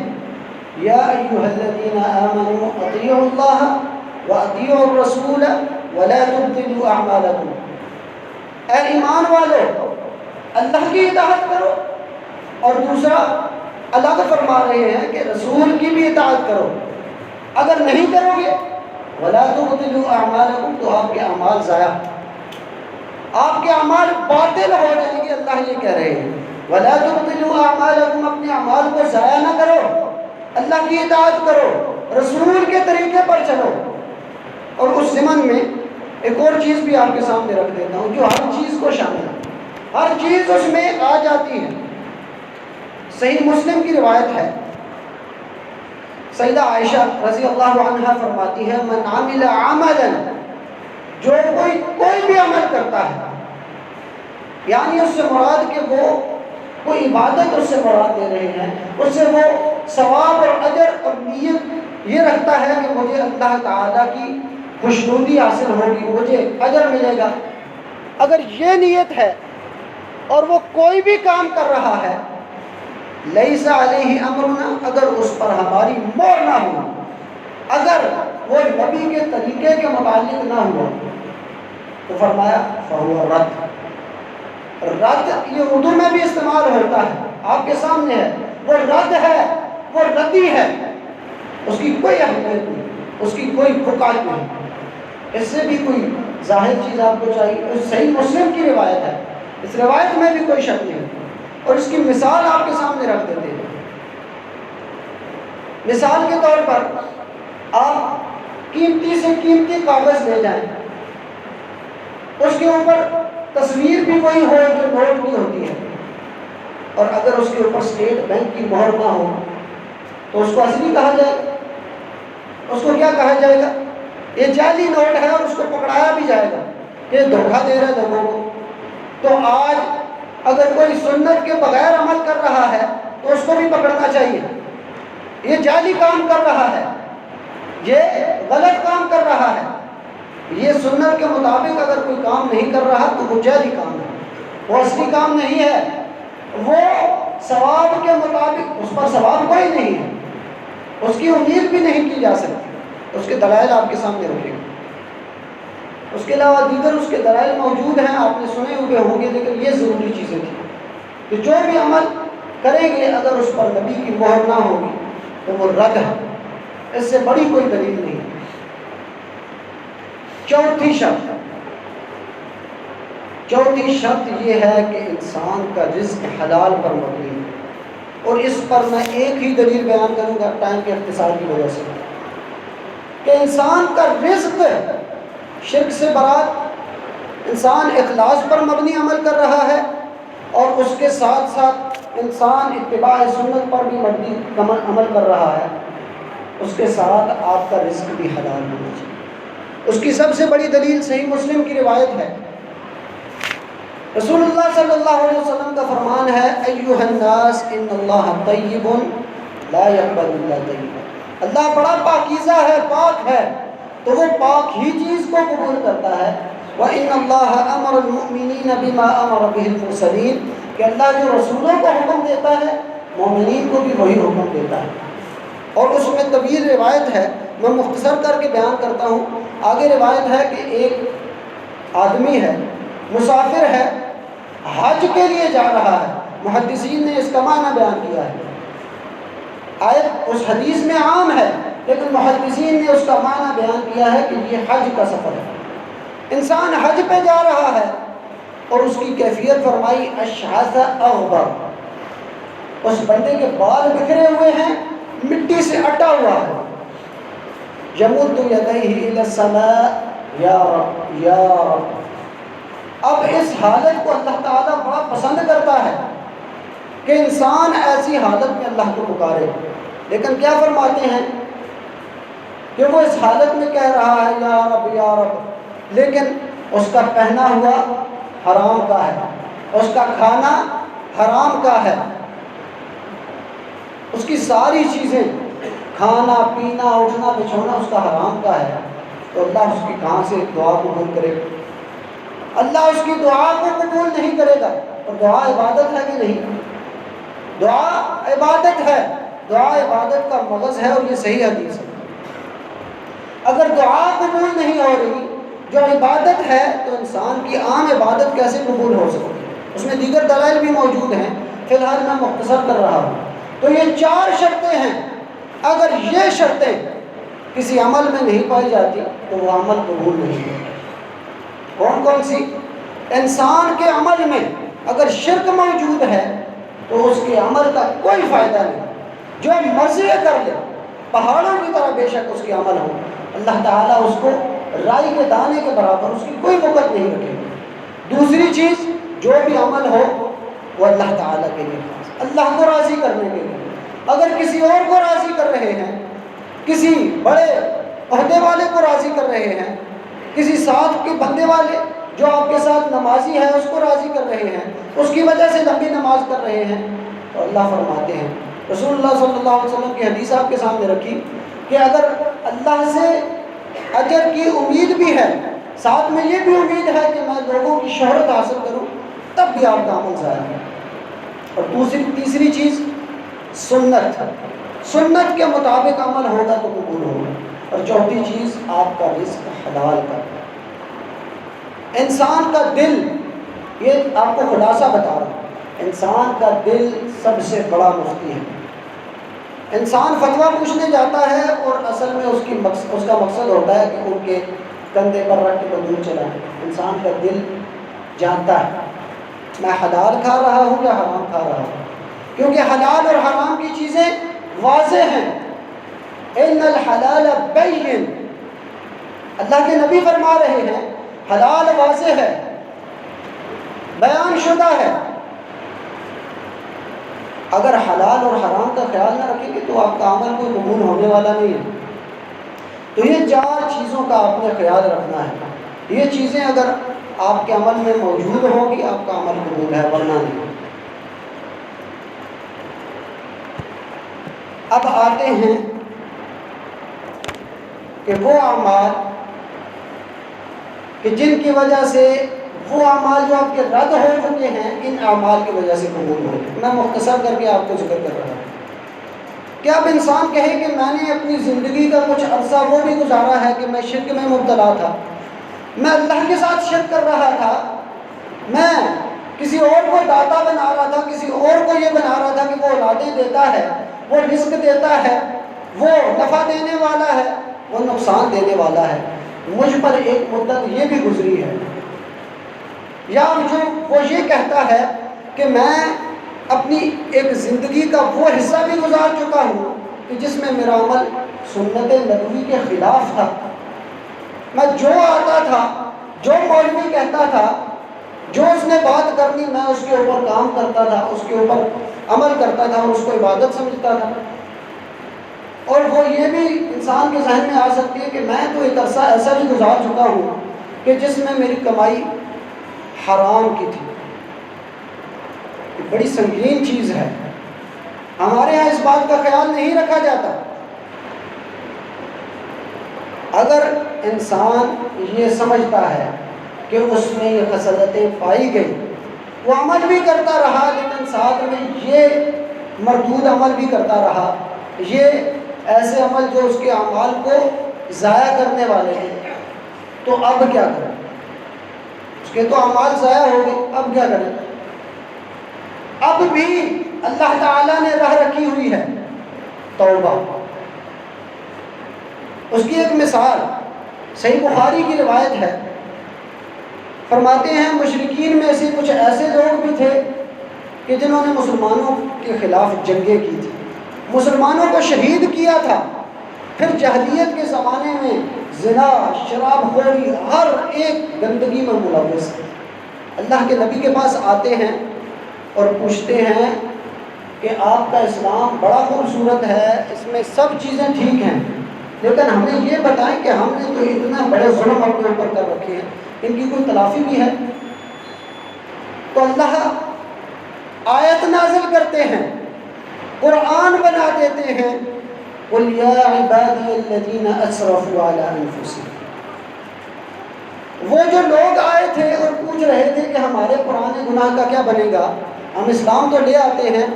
یا ایھا الذین آمنوا اطیعوا اللہ واطیعوا الرسول ولا تبطلوا اعمالکم۔ اے ایمان والو، اللہ کی اطاعت کرو، اور دوسرا الگ فرما رہے ہیں کہ رسول کی بھی اطاعت کرو۔ اگر نہیں کرو گے ولا تبطلوا اعمالکم، تو آپ کے اعمال ضائع، آپ کے اعمال باطل ہو جائیں گے۔ اللہ یہ کہہ رہے ہیں ولا تبطلوا اعمالکم، اپنے اعمال کو ضائع نہ کرو، اللہ کی اطاعت کرو، رسول کے طریقے پر چلو۔ اور اس ضمن میں ایک اور چیز بھی آپ کے سامنے رکھ دیتا ہوں جو ہر چیز کو شامل ہے، ہر چیز اس میں آ جاتی ہے۔ صحیح مسلم کی روایت ہے، سیدہ عائشہ رضی اللہ عنہا فرماتی ہے من عمل عملا، جو کوئی بھی عمل کرتا ہے، یعنی اس سے مراد کہ وہ کوئی عبادت اس سے مراد دے رہے ہیں، اس سے وہ ثواب اور اجر اور نیت یہ رکھتا ہے کہ مجھے اللہ تعالیٰ کی خوشنودی حاصل ہوگی، مجھے اجر ملے گا۔ اگر یہ نیت ہے اور وہ کوئی بھی کام کر رہا ہے، لیس علیہ امرنا، اگر اس پر ہماری مور نہ ہو، اگر وہ نبی کے طریقے کے متعلق نہ ہوا، تو فرمایا فہو رد۔ رد یہ اردو میں بھی استعمال ہوتا ہے، آپ کے سامنے ہے، وہ رد ہے، وہ ردی ہے، اس کی کوئی اہمیت نہیں، اس کی کوئی بقات نہیں۔ اس سے بھی کوئی ظاہر چیز آپ کو چاہیے، صحیح مسلم کی روایت ہے، اس روایت میں بھی کوئی شک نہیں، اور اس کی مثال آپ کے سامنے رکھ دیتے ہیں۔ مثال کے طور پر آپ قیمتی سے قیمتی کاغذ لے جائیں، اس کے اوپر تصویر بھی وہی ہو جو نوٹ کی ہوتی ہے، اور اگر اس کے اوپر اسٹیٹ بینک کی مہر نہ ہو تو اس کو اصلی کہا جائے گا؟ اس کو کیا کہا جائے گا؟ یہ جعلی نوٹ ہے، اور اس کو پکڑایا بھی جائے گا، یہ دھوکہ دے رہا ہے لوگوں کو۔ تو آج اگر کوئی سنت کے بغیر عمل کر رہا ہے تو اس کو بھی پکڑنا چاہیے، یہ جعلی کام کر رہا ہے، یہ غلط کام کر رہا ہے، یہ سنت کے مطابق اگر کوئی کام نہیں کر رہا تو وہ جعلی کام ہے، وہ اصلی کام نہیں ہے، وہ ثواب کے مطابق اس پر ثواب کوئی نہیں ہے، اس کی امید بھی نہیں کی جا سکتی۔ اس کے دلائل آپ کے سامنے رکھیں گے، اس کے علاوہ دیگر اس کے دلائل موجود ہیں، آپ نے سنے ہوئے ہوں گے، لیکن یہ ضروری چیزیں تھیں کہ جو بھی عمل کریں گے اگر اس پر نبی کی مہر نہ ہوگی تو وہ رد ہے، اس سے بڑی کوئی دلیل نہیں۔ چوتھی شرط یہ ہے کہ انسان کا رزق حلال پر مبنی ہے، اور اس پر میں ایک ہی دلیل بیان کروں گا ٹائم کے اختصار کی وجہ سے، کہ انسان کا رزق شرک سے برات، انسان اخلاص پر مبنی عمل کر رہا ہے، اور اس کے ساتھ ساتھ انسان اتباع سنت پر بھی مبنی عمل کر رہا ہے، اس کے ساتھ آپ کا رزق بھی حلال ہونا چاہیے۔ اس کی سب سے بڑی دلیل صحیح مسلم کی روایت ہے، رسول اللہ صلی اللہ علیہ وسلم کا فرمان ہے ایھا الناس ان اللہ طیب لا یقبل الا طیبا، اللہ بڑا پاکیزہ ہے، پاک ہے، تو وہ پاک ہی چیز کو قبول کرتا ہے۔ وَإِنَّ اللَّهَ أَمَرَ الْمُؤْمِنِينَ بِمَا أَمَرَ بِهِ الْمُرْسَلِينَ، کہ اللہ جو رسولوں کو حکم دیتا ہے مومنین کو بھی وہی حکم دیتا ہے. اور اس میں طویل روایت ہے، میں مختصر کر کے بیان کرتا ہوں. آگے روایت ہے کہ ایک آدمی ہے، مسافر ہے، حج کے لیے جا رہا ہے. محدثین نے اس کا معنی بیان کیا ہے. آیت اس حدیث میں عام ہے لیکن محدثین نے اس کا معنی بیان کیا ہے کہ یہ حج کا سفر ہے. انسان حج پہ جا رہا ہے اور اس کی کیفیت فرمائی اشعث اغبر. اس بندے کے بال بکھرے ہوئے ہیں، مٹی سے اٹا ہوا ہے. یمد یدیہ الی السماء یا رب یا رب. اب اس حالت کو اللہ تعالیٰ بڑا پسند کرتا ہے کہ انسان ایسی حالت میں اللہ کو پکارے. لیکن کیا فرماتے ہیں کہ وہ اس حالت میں کہہ رہا ہے یا رب یا رب، لیکن اس کا پہنا ہوا حرام کا ہے، اس کا کھانا حرام کا ہے، اس کی ساری چیزیں کھانا پینا اٹھنا بچھونا اس کا حرام کا ہے. تو اللہ اس کی کہاں سے دعا قبول کرے گا؟ اللہ اس کی دعا کو قبول نہیں کرے گا. اور دعا عبادت ہے کہ نہیں؟ دعا عبادت ہے. دعا عبادت کا مغز ہے اور یہ صحیح حدیث ہے. اگر دعا قبول نہیں ہو رہی جو عبادت ہے تو انسان کی عام عبادت کیسے قبول ہو سکتی ہے؟ اس میں دیگر دلائل بھی موجود ہیں، فی الحال میں مختصر کر رہا ہوں. تو یہ 4 شرطیں ہیں. اگر یہ شرطیں کسی عمل میں نہیں پائی جاتی تو وہ عمل قبول نہیں ہوتا. کون کون سی؟ انسان کے عمل میں اگر شرک موجود ہے تو اس کے عمل کا کوئی فائدہ نہیں. جو مرضی کر لے، پہاڑوں کی طرح بے شک اس کے عمل ہو، اللہ تعالیٰ اس کو رائی کے دانے کے برابر اس کی کوئی وقت نہیں رکھے گا. دوسری چیز، جو بھی عمل ہو وہ اللہ تعالیٰ کے لیے خاص، اللہ کو راضی کرنے کے لیے. اگر کسی اور کو راضی کر رہے ہیں، کسی بڑے عہدے والے کو راضی کر رہے ہیں، کسی ساتھ کے بندے والے جو آپ کے ساتھ نمازی ہے اس کو راضی کر رہے ہیں، اس کی وجہ سے لمبی نماز کر رہے ہیں، تو اللہ فرماتے ہیں، رسول اللہ صلی اللہ علیہ وسلم کی حدیث آپ کے سامنے رکھی کہ اگر اللہ سے اجر کی امید بھی ہے، ساتھ میں یہ بھی امید ہے کہ میں لوگوں کی شہرت حاصل کروں، تب بھی آپ کا عمل ضائع ہے. اور تیسری چیز سنت، سنت کے مطابق عمل ہوگا تو قبول ہوگا. اور چوتھی چیز آپ کا رزق حلال کا. انسان کا دل، یہ آپ کو خلاصہ بتا رہا ہوں، انسان کا دل سب سے بڑا مفتی ہے. انسان فتویٰ پوچھنے جاتا ہے اور اصل میں اس کا مقصد ہوتا ہے کہ ان کے کندھے پر رکھ کے دور چلائیں. انسان کا دل جانتا ہے میں حلال کھا رہا ہوں یا حرام کھا رہا ہوں، کیونکہ حلال اور حرام کی چیزیں واضح ہیں. ان الحلال بین، اللہ کے نبی فرما رہے ہیں حلال واضح ہے، بیان شدہ ہے. اگر حلال اور حرام کا خیال نہ رکھیں گے تو آپ کا عمل کوئی قبول ہونے والا نہیں ہے. تو یہ 4 چیزوں کا آپ نے خیال رکھنا ہے. یہ چیزیں اگر آپ کے عمل میں موجود ہوں گی آپ کا عمل قبول ہے، ورنہ نہیں. اب آتے ہیں کہ وہ اعمال کہ جن کی وجہ سے وہ اعمال جو آپ کے رد ہو چکے ہیں ان اعمال کی وجہ سے قبول ہو. میں مختصر کر کے آپ کو ذکر کر رہا ہوں کہ اب انسان کہے کہ میں نے اپنی زندگی کا کچھ عرصہ وہ بھی گزارا ہے کہ میں شرک میں مبتلا تھا، میں اللہ کے ساتھ شرک کر رہا تھا، میں کسی اور کو داتا بنا رہا تھا، کسی اور کو یہ بنا رہا تھا کہ وہ اولادیں دیتا ہے، وہ رزق دیتا ہے، وہ نفع دینے والا ہے، وہ نقصان دینے والا ہے. مجھ پر ایک مدت یہ بھی گزری ہے، یا جو وہ یہ کہتا ہے کہ میں اپنی ایک زندگی کا وہ حصہ بھی گزار چکا ہوں کہ جس میں میرا عمل سنت نبوی کے خلاف تھا. میں جو آتا تھا، جو مولوی کہتا تھا، جو اس نے بات کرنی میں اس کے اوپر کام کرتا تھا، اس کے اوپر عمل کرتا تھا اور اس کو عبادت سمجھتا تھا. اور وہ یہ بھی انسان کے ذہن میں آ سکتی ہے کہ میں تو ایک عرصہ ایسا بھی گزار چکا ہوں کہ جس میں میری کمائی حرام کی تھی. بڑی سنگین چیز ہے، ہمارے ہاں اس بات کا خیال نہیں رکھا جاتا. اگر انسان یہ سمجھتا ہے کہ اس میں یہ خصلتیں پائی گئی وہ عمل بھی کرتا رہا لیکن ساتھ میں یہ مردود عمل بھی کرتا رہا، یہ ایسے عمل جو اس کے اعمال کو ضائع کرنے والے ہیں، تو اب کیا کریں؟ اس کے تو اعمال ضائع ہو گئے، اب کیا کریں؟ اب بھی اللہ تعالیٰ نے راہ رکھی ہوئی ہے توبہ۔ اس کی ایک مثال صحیح بخاری کی روایت ہے، فرماتے ہیں مشرکین میں سے کچھ ایسے لوگ بھی تھے کہ جنہوں نے مسلمانوں کے خلاف جنگیں کی تھی، مسلمانوں کو شہید کیا تھا، پھر جاہلیت کے زمانے میں زنا، شراب خوری، ہر ایک گندگی میں ملوث تھے۔ اللہ کے نبی کے پاس آتے ہیں اور پوچھتے ہیں کہ آپ کا اسلام بڑا خوبصورت ہے، اس میں سب چیزیں ٹھیک ہیں، لیکن ہمیں یہ بتائیں کہ ہم نے تو اتنا بڑے ظلم اپنے اوپر کر رکھے ہیں، ان کی کوئی تلافی بھی ہے؟ تو اللہ آیت نازل کرتے ہیں، قرآن بنا دیتے ہیں، قُلْ يَا عِبَادِيَ الَّذِينَ أَسْرَفُوا عَلَىٰ أَنفُسِهِمْ۔ وہ جو لوگ آئے تھے اور پوچھ رہے تھے کہ ہمارے پرانے گناہ کا کیا بنے گا، ہم اسلام تو لے آتے ہیں،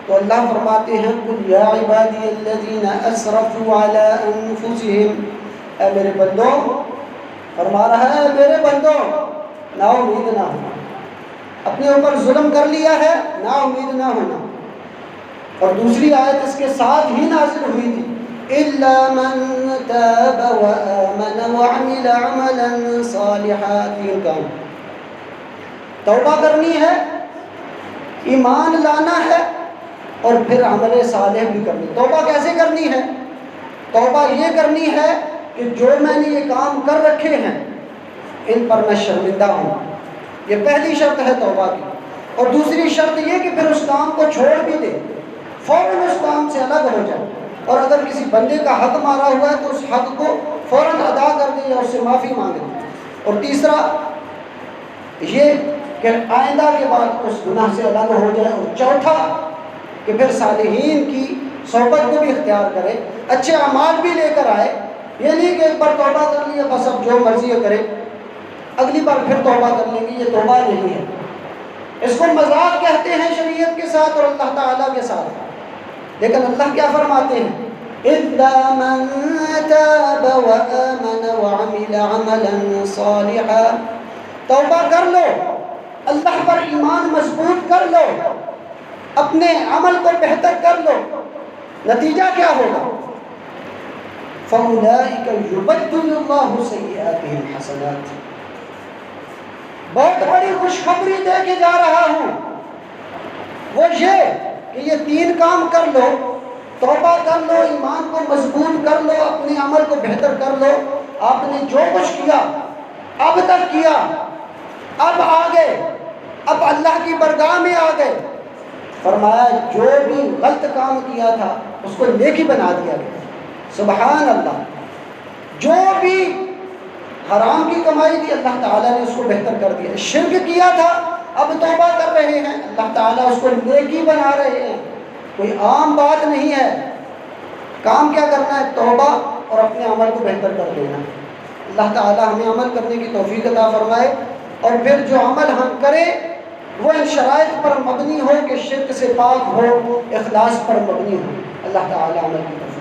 تو اللہ فرماتے ہیں قُلْ يَا عِبَادِيَ الَّذِينَ أَسْرَفُوا عَلَىٰ أَنفُسِهِمْ، اے میرے بندوں، فرما رہا ہے میرے بندوں نا امید نہ ہونا، اپنے اوپر ظلم کر لیا ہے، نا امید نہ ہونا۔ اور دوسری آیت اس کے ساتھ ہی نازل ہوئی تھی، إِلَّا مَن تَابَ وَآمَنَ وَعَمِلَ عَمَلًا صَالِحًا، تین کام، توبہ کرنی ہے، ایمان لانا ہے، اور پھر عمل صالح بھی کرنی۔ توبہ کیسے کرنی ہے؟ توبہ یہ کرنی ہے کہ جو میں نے یہ کام کر رکھے ہیں ان پر میں شرمندہ ہوں، یہ پہلی شرط ہے توبہ کی۔ اور دوسری شرط یہ کہ پھر اس کام کو چھوڑ بھی دے، فوراً اس کام سے الگ ہو جائے، اور اگر کسی بندے کا حق مارا ہوا ہے تو اس حق کو فوراً ادا کر دے یا اس سے معافی مانگ لے۔ اور تیسرا یہ کہ آئندہ کے بعد اس گناہ سے الگ ہو جائے، اور چوتھا کہ پھر صالحین کی صحبت کو بھی اختیار کرے، اچھے اعمال بھی لے کر آئے، یہ نہیں کہ ایک بار توبہ کر لیا بس اب جو مرضی کرے، اگلی بار پھر توبہ کر لیں گے، یہ توبہ نہیں ہے۔ اس کو مذاق کہتے ہیں شریعت کے ساتھ اور اللہ تعالیٰ کے ساتھ، لیکن اللہ کیا فرماتے ہیں؟ إِلَّا مَن تَابَ وَآمَنَ وَعَمِلَ عَمَلًا صَالِحًا، توبہ کر لو، اللہ پر ایمان مضبوط کر لو، اپنے عمل کو بہتر کر لو، نتیجہ کیا ہوگا؟ فَأُولَٰئِكَ يُبَدِّلُ اللَّهُ سَيِّئَاتِهِمْ حَسَنَاتٍ، بہت بڑی خوشخبری دے کے جا رہا ہوں، وہ یہ کہ یہ تین کام کر لو، توبہ کر لو، ایمان کو مضبوط کر لو، اپنے عمل کو بہتر کر لو، آپ نے جو کچھ کیا اب تک کیا، اب آگے، اب اللہ کی بارگاہ میں آ گئے، فرمایا جو بھی غلط کام کیا تھا اس کو نیکی بنا دیا گیا، سبحان اللہ، جو بھی حرام کی کمائی تھی اللہ تعالیٰ نے اس کو بہتر کر دیا، شرک کیا تھا اب توبہ کر رہے ہیں، اللہ تعالیٰ اس کو نیکی بنا رہے ہیں، کوئی عام بات نہیں ہے۔ کام کیا کرنا ہے؟ توبہ اور اپنے عمل کو بہتر کر دینا۔ اللہ تعالیٰ ہمیں عمل کرنے کی توفیق عطا فرمائے، اور پھر جو عمل ہم کریں وہ ان شرائط پر مبنی ہو کہ شرک سے پاک ہو، اخلاص پر مبنی ہو۔ اللہ تعالیٰ عمل کی توفیق